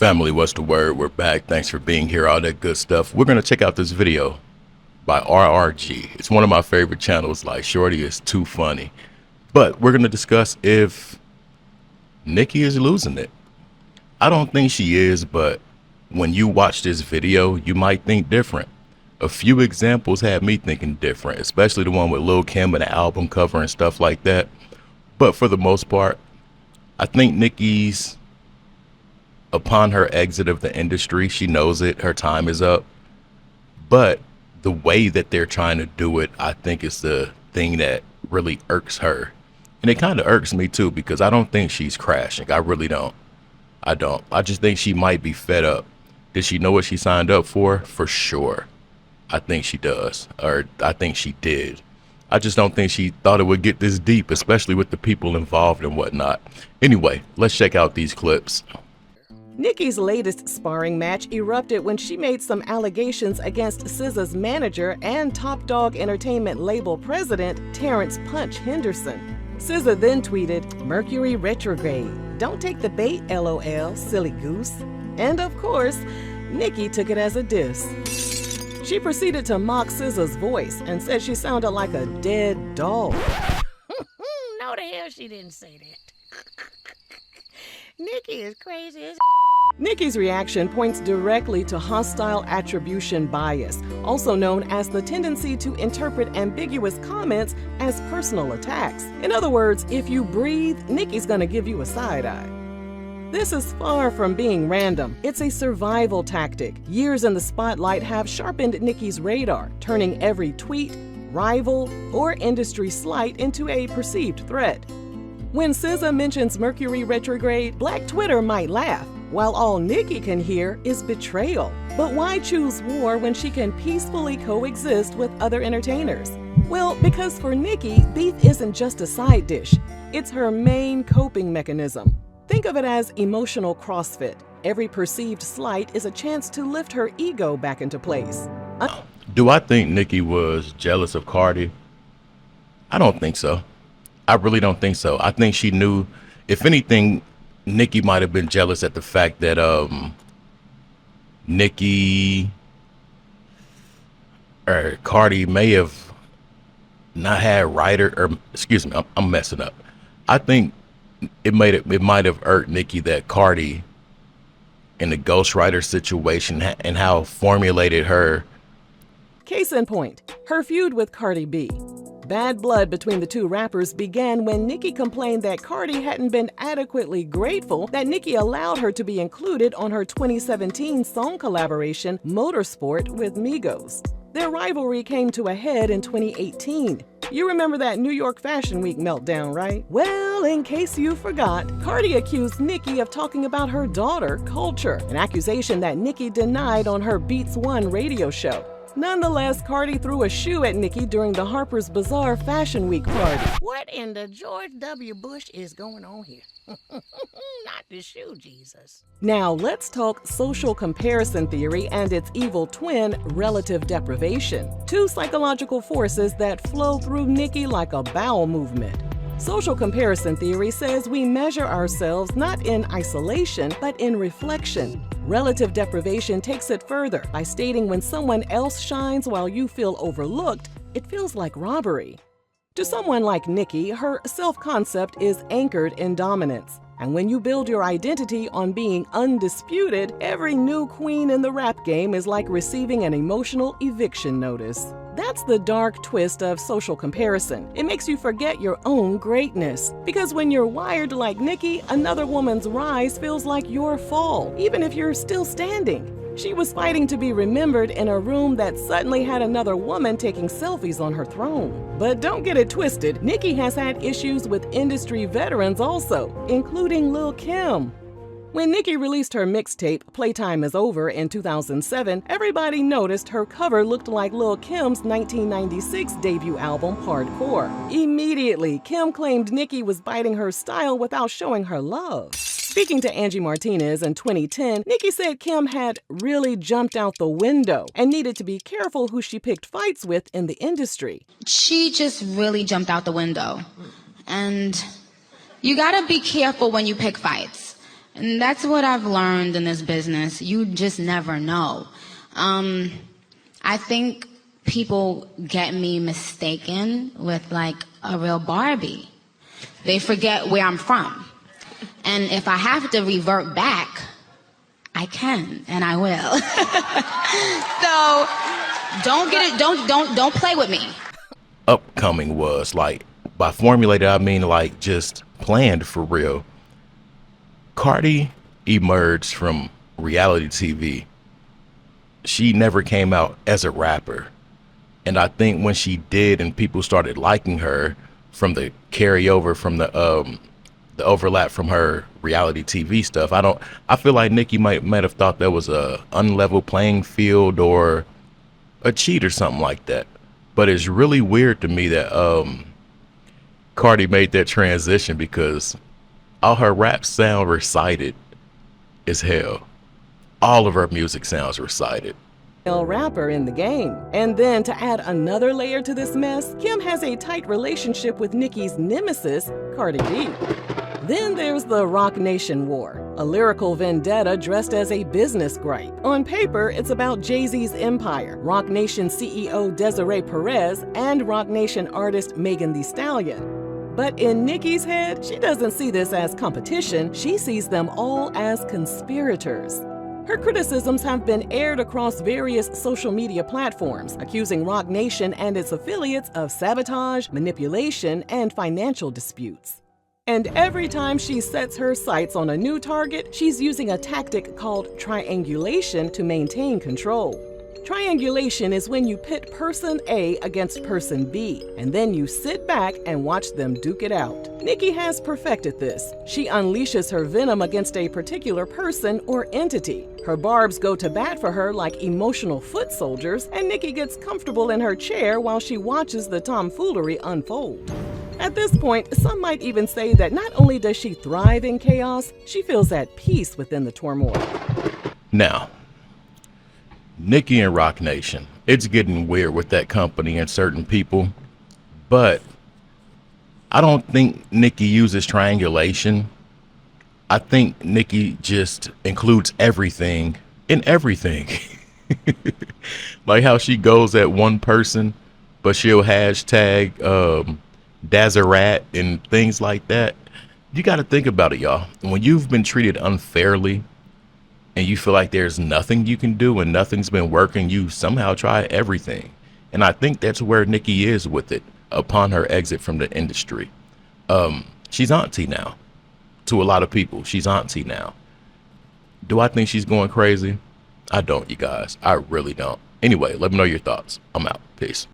Family, what's the word? We're back. Thanks for being here, all that good stuff. We're going to check out this video by RRG. It's one of my favorite channels. Like, Shorty is too funny. But we're going to discuss if Nicki is losing it. I don't think she is, but when you watch this video, you might think different. A few examples had me thinking different, especially the one with Lil' Kim and the album cover and stuff like that. But for the most part, I think Nicki's, upon her exit of the industry, she knows it, her time is up. But the way that they're trying to do it, I think is the thing that really irks her. And it kind of irks me too, because I don't think she's crashing. I really don't. I just think she might be fed up. Did she know what she signed up for? For sure. I think she does, or I think she did. I just don't think she thought it would get this deep, especially with the people involved and whatnot. Anyway, let's check out these clips. Nicki's latest sparring match erupted when she made some allegations against SZA's manager and Top Dog Entertainment label president, Terrence Punch Henderson. SZA then tweeted, "Mercury retrograde. Don't take the bait, LOL, silly goose." And of course, Nicki took it as a diss. She proceeded to mock SZA's voice and said she sounded like a dead dog. No, the hell she didn't say that. Nicki is crazy as Nicki's reaction points directly to hostile attribution bias, also known as the tendency to interpret ambiguous comments as personal attacks. In other words, if you breathe, Nicki's gonna give you a side eye. This is far from being random. It's a survival tactic. Years in the spotlight have sharpened Nicki's radar, turning every tweet, rival, or industry slight into a perceived threat. When SZA mentions Mercury retrograde, Black Twitter might laugh, while all Nicki can hear is betrayal. But why choose war when she can peacefully coexist with other entertainers? Well, because for Nicki, beef isn't just a side dish. It's her main coping mechanism. Think of it as emotional CrossFit. Every perceived slight is a chance to lift her ego back into place. Do I think Nicki was jealous of Cardi? I don't think so. I really don't think so. I think she knew, if anything, Nicki might have been jealous at the fact that Nicki or Cardi may have not had writer, or excuse me, I'm messing up. I think it might have irked Nicki that Cardi, in the ghostwriter situation and how formulated her. Case in point, her feud with Cardi B. Bad blood between the two rappers began when Nicki complained that Cardi hadn't been adequately grateful that Nicki allowed her to be included on her 2017 song collaboration, Motorsport, with Migos. Their rivalry came to a head in 2018. You remember that New York Fashion Week meltdown, right? Well, in case you forgot, Cardi accused Nicki of talking about her daughter, Culture, an accusation that Nicki denied on her Beats One radio show. Nonetheless, Cardi threw a shoe at Nicki during the Harper's Bazaar Fashion Week party. What in the George W. Bush is going on here? Not the shoe, Jesus. Now let's talk social comparison theory and its evil twin, relative deprivation. Two psychological forces that flow through Nicki like a bowel movement. Social comparison theory says we measure ourselves not in isolation, but in reflection. Relative deprivation takes it further by stating when someone else shines while you feel overlooked, it feels like robbery. To someone like Nicki, her self-concept is anchored in dominance. And when you build your identity on being undisputed, every new queen in the rap game is like receiving an emotional eviction notice. That's the dark twist of social comparison. It makes you forget your own greatness. Because when you're wired like Nicki, another woman's rise feels like your fall, even if you're still standing. She was fighting to be remembered in a room that suddenly had another woman taking selfies on her throne. But don't get it twisted, Nicki has had issues with industry veterans also, including Lil' Kim. When Nicki released her mixtape, Playtime Is Over, in 2007, everybody noticed her cover looked like Lil' Kim's 1996 debut album, Hardcore. Immediately, Kim claimed Nicki was biting her style without showing her love. Speaking to Angie Martinez in 2010, Nicki said Kim had really jumped out the window and needed to be careful who she picked fights with in the industry. She just really jumped out the window. And you gotta be careful when you pick fights. And that's what I've learned in this business. You just never know. I think people get me mistaken with like a real Barbie. They forget where I'm from. And if I have to revert back, I can and I will. So don't play with me. Upcoming was like, by formulated I mean like just planned for real. Cardi emerged from reality TV. She never came out as a rapper. And I think when she did and people started liking her from the carryover from the overlap from her reality TV stuff, I feel like Nicki might have thought that was a unlevel playing field or a cheat or something like that. But it's really weird to me that Cardi made that transition, because all her raps sound recited as hell. All of her music sounds recited. Rapper in the game. And then to add another layer to this mess, Kim has a tight relationship with Nicki's nemesis, Cardi B. Then there's the Roc Nation war, a lyrical vendetta dressed as a business gripe. On paper, it's about Jay-Z's empire, Roc Nation CEO Desiree Perez, and Roc Nation artist Megan Thee Stallion. But in Nicki's head, she doesn't see this as competition, she sees them all as conspirators. Her criticisms have been aired across various social media platforms, accusing Roc Nation and its affiliates of sabotage, manipulation, and financial disputes. And every time she sets her sights on a new target, she's using a tactic called triangulation to maintain control. Triangulation is when you pit person A against person B, and then you sit back and watch them duke it out. Nicki has perfected this. She unleashes her venom against a particular person or entity. Her barbs go to bat for her like emotional foot soldiers, and Nicki gets comfortable in her chair while she watches the tomfoolery unfold. At this point, some might even say that not only does she thrive in chaos, she feels at peace within the turmoil. Now, Nicki and Roc Nation, it's getting weird with that company and certain people, but I don't think Nicki uses triangulation. I think Nicki just includes everything in everything. Like how she goes at one person, but she'll hashtag Dazarat and things like that. You got to think about it, y'all. When you've been treated unfairly and you feel like there's nothing you can do and nothing's been working, you somehow try everything. And I think that's where Nicki is with it upon her exit from the industry. She's auntie now. To a lot of people, she's auntie now. Do I think she's going crazy? I don't, you guys. I really don't. Anyway, let me know your thoughts. I'm out. Peace.